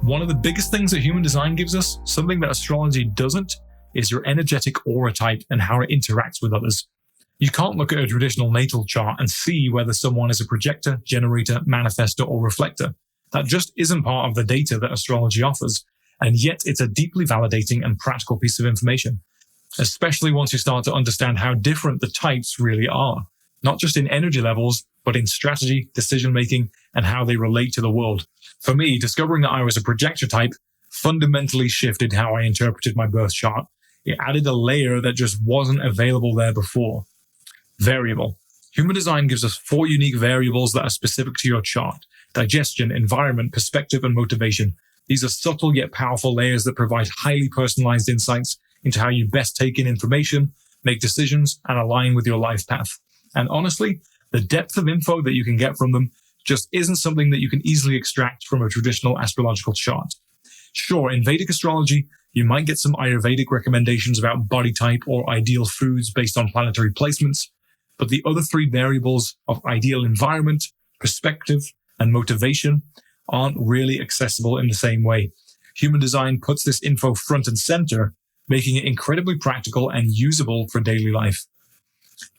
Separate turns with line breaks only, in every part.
One of the biggest things that human design gives us, something that astrology doesn't, is your energetic aura type and how it interacts with others. You can't look at a traditional natal chart and see whether someone is a projector, generator, manifestor, or reflector. That just isn't part of the data that astrology offers, and yet it's a deeply validating and practical piece of information, especially once you start to understand how different the types really are, not just in energy levels, but in strategy, decision-making, and how they relate to the world. For me, discovering that I was a projector type fundamentally shifted how I interpreted my birth chart. It added a layer that just wasn't available there before. Variable. Human design gives us 4 unique variables that are specific to your chart: digestion, environment, perspective, and motivation. These are subtle yet powerful layers that provide highly personalized insights into how you best take in information, make decisions, and align with your life path. And honestly, the depth of info that you can get from them just isn't something that you can easily extract from a traditional astrological chart. Sure, in Vedic astrology, you might get some Ayurvedic recommendations about body type or ideal foods based on planetary placements, but the other 3 variables of ideal environment, perspective, and motivation aren't really accessible in the same way. Human design puts this info front and center, making it incredibly practical and usable for daily life.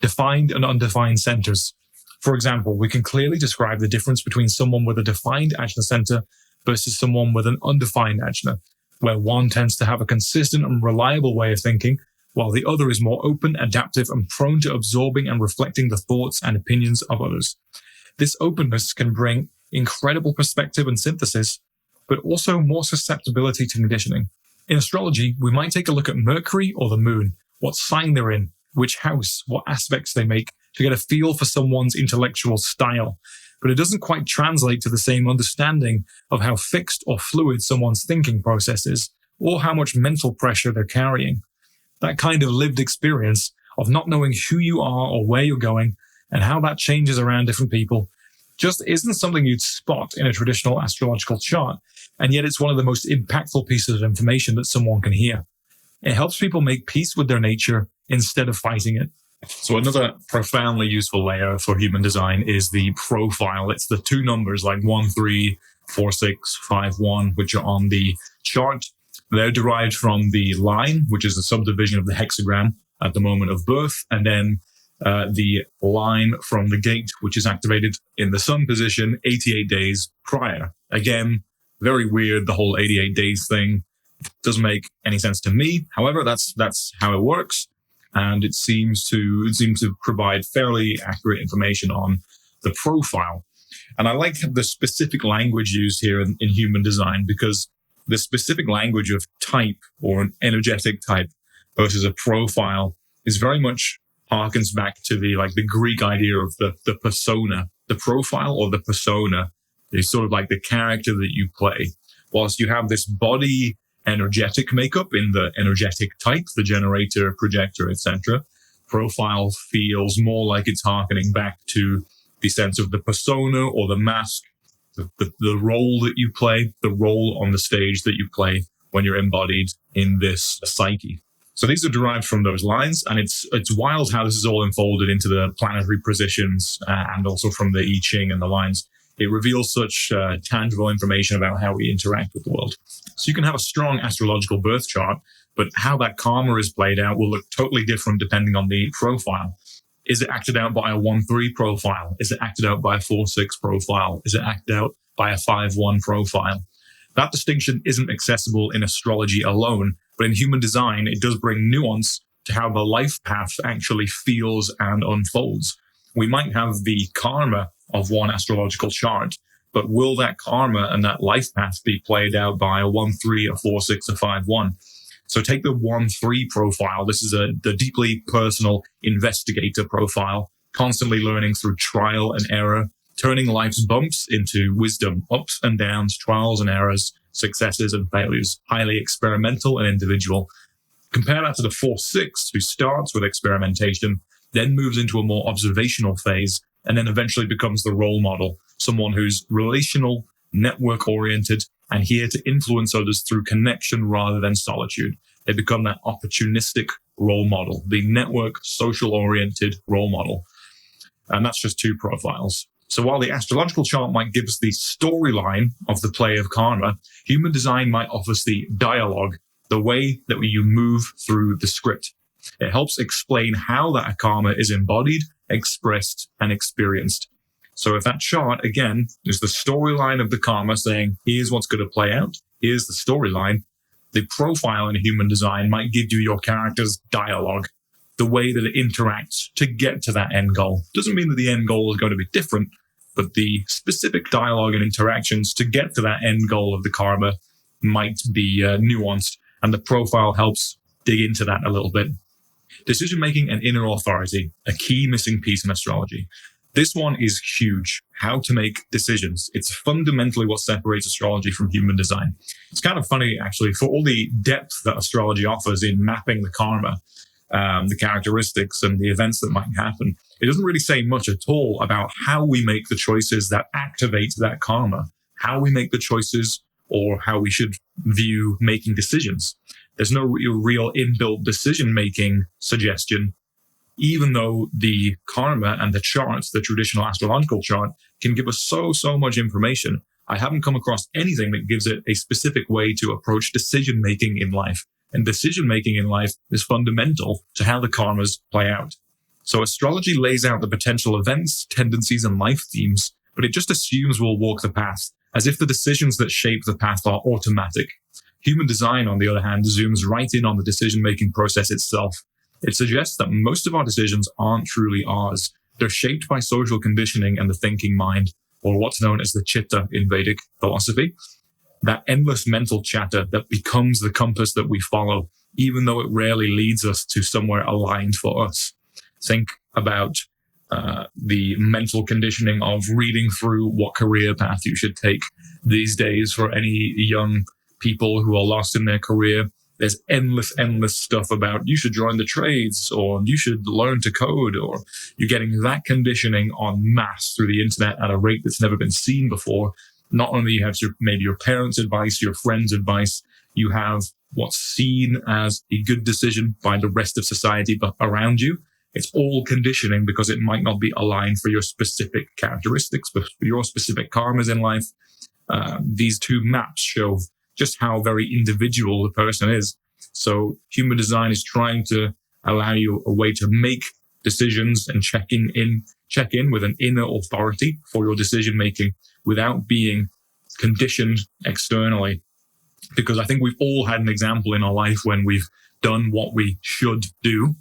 Defined and undefined centers. For example, we can clearly describe the difference between someone with a defined ajna center versus someone with an undefined ajna, where one tends to have a consistent and reliable way of thinking, while the other is more open, adaptive, and prone to absorbing and reflecting the thoughts and opinions of others. This openness can bring incredible perspective and synthesis, but also more susceptibility to conditioning. In astrology, we might take a look at Mercury or the moon, what sign they're in, which house, what aspects they make, to get a feel for someone's intellectual style. But it doesn't quite translate to the same understanding of how fixed or fluid someone's thinking process is, or how much mental pressure they're carrying. That kind of lived experience of not knowing who you are or where you're going and how that changes around different people just isn't something you'd spot in a traditional astrological chart, and yet it's one of the most impactful pieces of information that someone can hear. It helps people make peace with their nature instead of fighting it. So another profoundly useful layer for human design is the profile. It's the 2 numbers like 1, 3, 4, 6, 5, 1, which are on the chart. They're derived from the line, which is a subdivision of the hexagram at the moment of birth, and then the line from the gate, which is activated in the sun position 88 days prior. Again, very weird, the whole 88 days thing. Doesn't make any sense to me. However, that's how it works. And it seems to provide fairly accurate information on the profile. And I like the specific language used here in human design, because the specific language of type or an energetic type versus a profile is very much harkens back to the Greek idea of the persona. The profile or the persona is sort of like the character that you play. Whilst you have this body energetic makeup in the energetic type, the generator, projector, etc., profile feels more like it's harkening back to the sense of the persona or the mask, the role that you play, the role on the stage that you play when you're embodied in this psyche. So these are derived from those lines, and it's wild how this is all unfolded into the planetary positions and also from the I Ching and the lines. It reveals such tangible information about how we interact with the world. So you can have a strong astrological birth chart, but how that karma is played out will look totally different depending on the profile. Is it acted out by a 1-3 profile? Is it acted out by a 4-6 profile? Is it acted out by a 5-1 profile? That distinction isn't accessible in astrology alone, but in human design, it does bring nuance to how the life path actually feels and unfolds. We might have the karma of one astrological chart, but will that karma and that life path be played out by a 1-3, a 4-6, a 5-1? So take the 1-3 profile. This is the deeply personal investigator profile, constantly learning through trial and error, turning life's bumps into wisdom, ups and downs, trials and errors, successes and failures, highly experimental and individual. Compare that to the 4-6, who starts with experimentation, then moves into a more observational phase, and then eventually becomes the role model, someone who's relational, network-oriented, and here to influence others through connection rather than solitude. They become that opportunistic role model, the network, social-oriented role model. And that's just 2 profiles. So while the astrological chart might give us the storyline of the play of karma, human design might offer us the dialogue, the way that you move through the script. It helps explain how that karma is embodied, expressed, and experienced. So if that chart, again, is the storyline of the karma saying, here's what's going to play out, here's the storyline, the profile in human design might give you your character's dialogue, the way that it interacts to get to that end goal. Doesn't mean that the end goal is going to be different, but the specific dialogue and interactions to get to that end goal of the karma might be nuanced, and the profile helps dig into that a little bit. Decision-making and inner authority, a key missing piece in astrology. This one is huge. How to make decisions. It's fundamentally what separates astrology from human design. It's kind of funny, actually, for all the depth that astrology offers in mapping the karma, the characteristics and the events that might happen, it doesn't really say much at all about how we make the choices that activate that karma, how we make the choices or how we should view making decisions. There's no real inbuilt decision-making suggestion, even though the karma and the charts, the traditional astrological chart, can give us so much information. I haven't come across anything that gives it a specific way to approach decision-making in life. And decision-making in life is fundamental to how the karmas play out. So astrology lays out the potential events, tendencies, and life themes, but it just assumes we'll walk the path, as if the decisions that shape the path are automatic. Human design, on the other hand, zooms right in on the decision-making process itself. It suggests that most of our decisions aren't truly ours. They're shaped by social conditioning and the thinking mind, or what's known as the chitta in Vedic philosophy. That endless mental chatter that becomes the compass that we follow, even though it rarely leads us to somewhere aligned for us. Think about the mental conditioning of reading through what career path you should take these days for any young people who are lost in their career. There's endless stuff about you should join the trades, or you should learn to code, or you're getting that conditioning en masse through the internet at a rate that's never been seen before. Not only you have maybe your parents' advice, your friends' advice, you have what's seen as a good decision by the rest of society but around you. It's all conditioning because it might not be aligned for your specific characteristics, but for your specific karmas in life. These two maps show just how very individual the person is. So human design is trying to allow you a way to make decisions and check in with an inner authority for your decision making without being conditioned externally. Because I think we've all had an example in our life when we've done what we should do.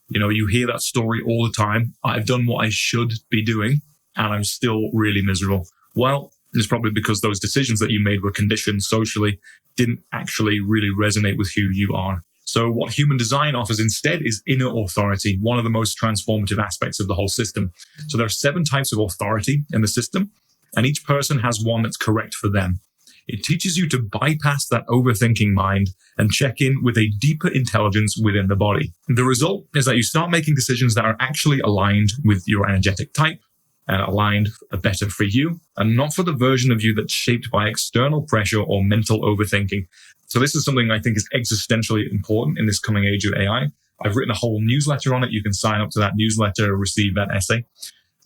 You know, you hear that story all the time. I've done what I should be doing and I'm still really miserable. Well, it's probably because those decisions that you made were conditioned socially, didn't actually really resonate with who you are. So what human design offers instead is inner authority, one of the most transformative aspects of the whole system. So there are 7 types of authority in the system, and each person has one that's correct for them. It teaches you to bypass that overthinking mind and check in with a deeper intelligence within the body. The result is that you start making decisions that are actually aligned with your energetic type, and aligned better for you, and not for the version of you that's shaped by external pressure or mental overthinking. So this is something I think is existentially important in this coming age of AI. I've written a whole newsletter on it. You can sign up to that newsletter and receive that essay.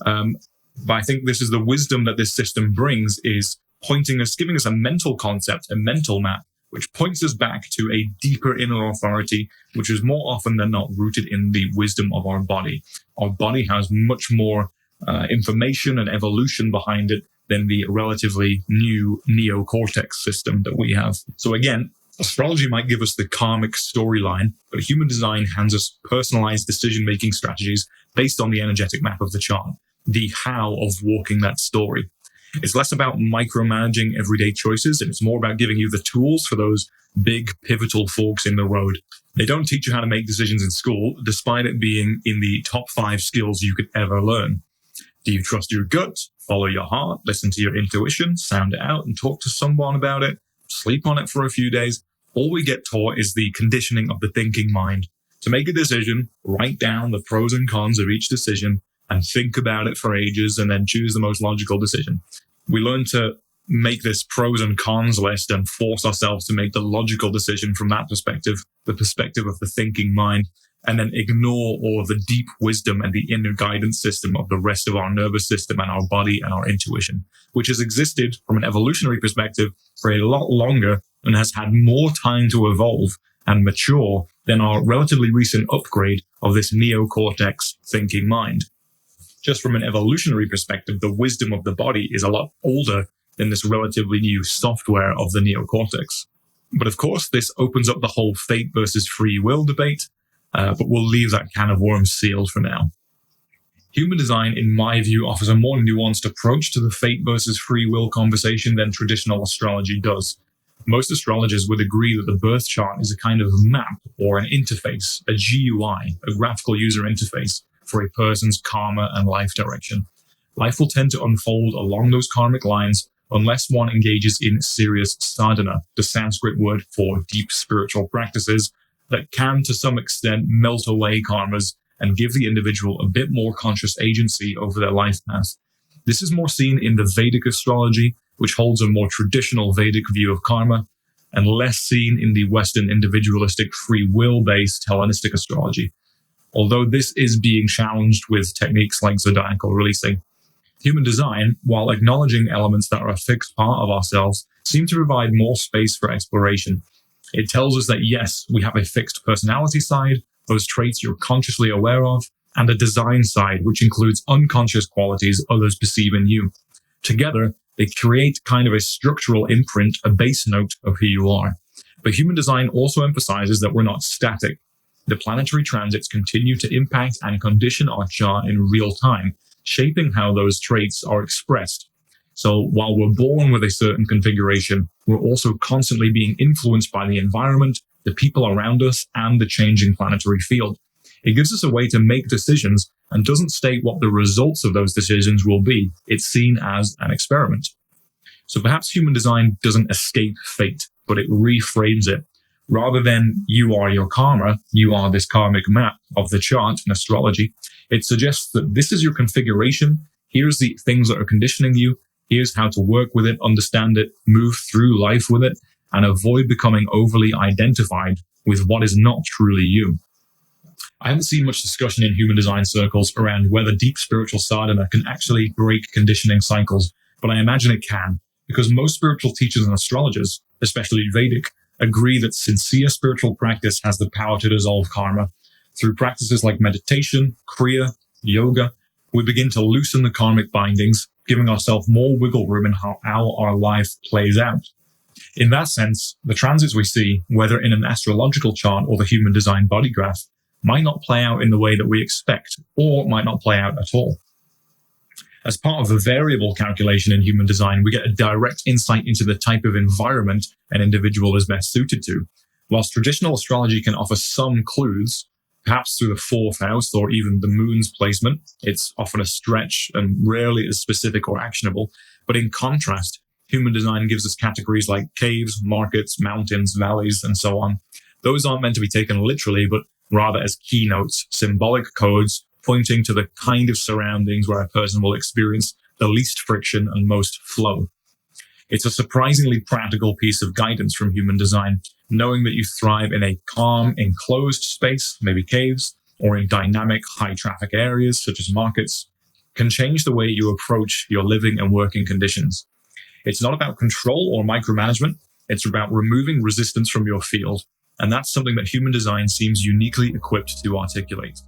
But I think this is the wisdom that this system brings, is giving us a mental concept, a mental map, which points us back to a deeper inner authority, which is more often than not rooted in the wisdom of our body. Our body has much more information and evolution behind it than the relatively new neocortex system that we have. So again, astrology might give us the karmic storyline, but human design hands us personalized decision-making strategies based on the energetic map of the chart, the how of walking that story. It's less about micromanaging everyday choices, and it's more about giving you the tools for those big pivotal forks in the road. They don't teach you how to make decisions in school, despite it being in the top 5 skills you could ever learn. Do you trust your gut? Follow your heart, listen to your intuition, sound it out and talk to someone about it, sleep on it for a few days. All we get taught is the conditioning of the thinking mind. To make a decision, write down the pros and cons of each decision and think about it for ages and then choose the most logical decision. We learn to make this pros and cons list and force ourselves to make the logical decision from that perspective, the perspective of the thinking mind. and then ignore all of the deep wisdom and the inner guidance system of the rest of our nervous system and our body and our intuition, which has existed from an evolutionary perspective for a lot longer and has had more time to evolve and mature than our relatively recent upgrade of this neocortex thinking mind. Just from an evolutionary perspective, the wisdom of the body is a lot older than this relatively new software of the neocortex. But of course, this opens up the whole fate versus free will debate, but we'll leave that can of worms sealed for now. Human design, in my view, offers a more nuanced approach to the fate versus free will conversation than traditional astrology does. Most astrologers would agree that the birth chart is a kind of map or an interface, a GUI, a graphical user interface for a person's karma and life direction. Life will tend to unfold along those karmic lines unless one engages in serious sadhana, the Sanskrit word for deep spiritual practices that can, to some extent, melt away karmas and give the individual a bit more conscious agency over their life path. This is more seen in the Vedic astrology, which holds a more traditional Vedic view of karma, and less seen in the Western individualistic free will-based Hellenistic astrology. Although this is being challenged with techniques like zodiacal releasing. Human design, while acknowledging elements that are a fixed part of ourselves, seem to provide more space for exploration. It tells us that yes, we have a fixed personality side, those traits you're consciously aware of, and a design side, which includes unconscious qualities others perceive in you. Together, they create kind of a structural imprint, a base note of who you are. But human design also emphasizes that we're not static. The planetary transits continue to impact and condition our chart in real time, shaping how those traits are expressed. So while we're born with a certain configuration, we're also constantly being influenced by the environment, the people around us, and the changing planetary field. It gives us a way to make decisions and doesn't state what the results of those decisions will be. It's seen as an experiment. So perhaps human design doesn't escape fate, but it reframes it. Rather than you are your karma, you are this karmic map of the chart in astrology, it suggests that this is your configuration, here's the things that are conditioning you, here's how to work with it, understand it, move through life with it, and avoid becoming overly identified with what is not truly you. I haven't seen much discussion in human design circles around whether deep spiritual sadhana can actually break conditioning cycles, but I imagine it can, because most spiritual teachers and astrologers, especially Vedic, agree that sincere spiritual practice has the power to dissolve karma. Through practices like meditation, kriya, yoga, we begin to loosen the karmic bindings, giving ourselves more wiggle room in how our life plays out. In that sense, the transits we see, whether in an astrological chart or the human design body graph, might not play out in the way that we expect, or might not play out at all. As part of the variable calculation in human design, we get a direct insight into the type of environment an individual is best suited to. Whilst traditional astrology can offer some clues, perhaps through the fourth house or even the moon's placement, it's often a stretch and rarely as specific or actionable. But in contrast, human design gives us categories like caves, markets, mountains, valleys, and so on. Those aren't meant to be taken literally, but rather as keynotes, symbolic codes, pointing to the kind of surroundings where a person will experience the least friction and most flow. It's a surprisingly practical piece of guidance from human design, knowing that you thrive in a calm, enclosed space, maybe caves, or in dynamic, high-traffic areas such as markets, can change the way you approach your living and working conditions. It's not about control or micromanagement. It's about removing resistance from your field. And that's something that human design seems uniquely equipped to articulate.